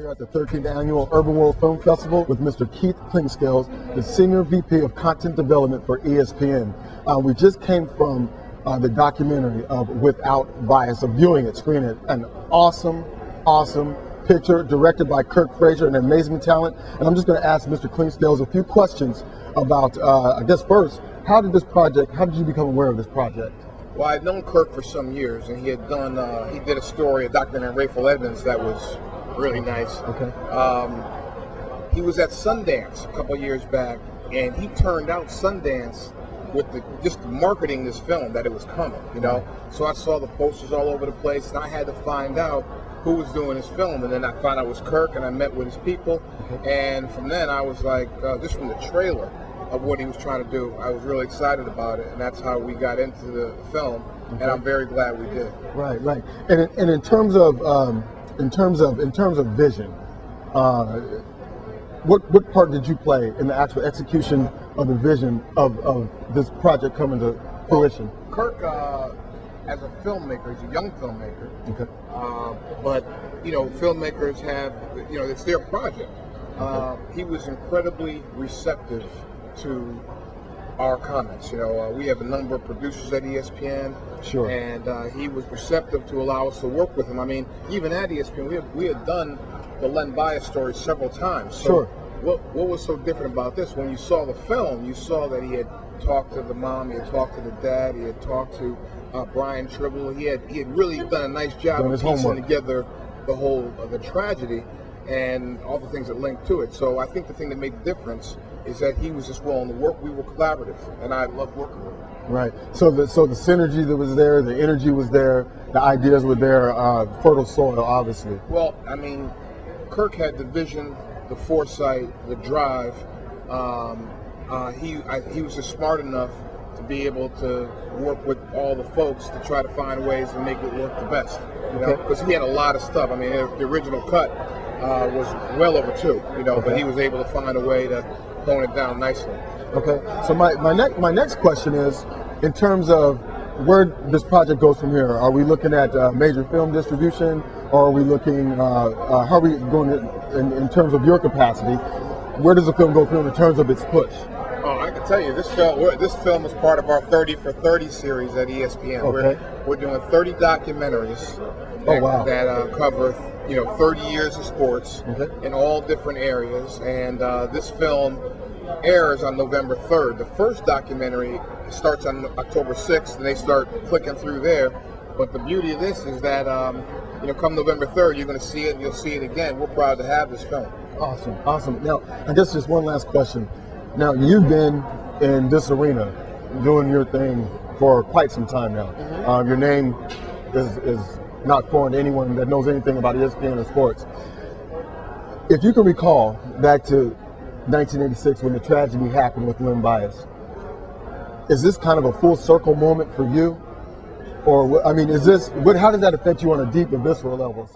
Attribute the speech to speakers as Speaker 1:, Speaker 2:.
Speaker 1: here at the 13th Annual Urbanworld Film Festival with Mr. Keith Clinkscales, the Senior VP of Content Development for ESPN. We just came from the documentary of Without Bias, of viewing it, screening it. An awesome picture directed by Kirk Fraser, an amazing talent. And I'm just going to ask Mr. Clinkscales a few questions about, I guess first, how did you become aware of this project?
Speaker 2: Well, I'd known Kirk for some years, and he had done, he did a documentary on Rayful Edmonds that was really nice.
Speaker 1: Okay.
Speaker 2: He was at Sundance a couple years back, and he turned out Sundance with just marketing this film, that it was coming, you know. So I saw the posters all over the place, and I had to find out who was doing this film, and then I found out it was Kirk, and I met with his people, and from then I was like, just from the trailer of what he was trying to do, I was really excited about it, and that's how we got into the film, and I'm very glad we did.
Speaker 1: Right. And in terms of vision, what part did you play in the actual execution of the vision of this project coming to fruition?
Speaker 2: Kirk, as a filmmaker, he's a young filmmaker.
Speaker 1: Okay.
Speaker 2: But you know, filmmakers have, you know, it's their project. He was incredibly receptive to our comments. You know, we have a number of producers at ESPN.
Speaker 1: Sure.
Speaker 2: And he was receptive to allow us to work with him. I mean, even at ESPN, we had done the Len Bias story several times. So
Speaker 1: sure.
Speaker 2: What was so different about this? When you saw the film, you saw that he had talked to the mom, he had talked to the dad, he had talked to Brian Tribble. He had really done a nice job of piecing together the whole the tragedy and all the things that linked to it. So I think the thing that made the difference is that he was just willing to work. We were collaborative, and I loved working with him. Right.
Speaker 1: So the synergy that was there, the energy was there, the ideas were there, fertile soil, obviously.
Speaker 2: Well, I mean, Kirk had the vision, the foresight, the drive. He was just smart enough to be able to work with all the folks to try to find ways to make it work the best. You know, because he had a lot of stuff. I mean, the original cut was well over 2. You know, but he was able to find a way to tone it down nicely. Okay.
Speaker 1: So my next question is, in terms of where this project goes from here, are we looking at major film distribution, or are we looking, how are we going in terms of your capacity? Where does the film go from here in terms of its push?
Speaker 2: Oh, I can tell you, this film is part of our 30 for 30 series at ESPN.
Speaker 1: Okay.
Speaker 2: We're doing 30 documentaries that cover, you know, 30 years of sports in all different areas, and this film airs on November 3rd. The first documentary starts on October 6th, and they start clicking through there. But the beauty of this is that, you know, come November 3rd, you're going to see it, and you'll see it again. We're proud to have this film.
Speaker 1: Awesome. Now, I guess just one last question. Now, you've been in this arena doing your thing for quite some time now. Your name is not foreign to anyone that knows anything about ESPN or sports. If you can recall back to 1986 when the tragedy happened with Len Bias, is this kind of a full circle moment for you? Or, I mean, how does that affect you on a deeper, visceral level?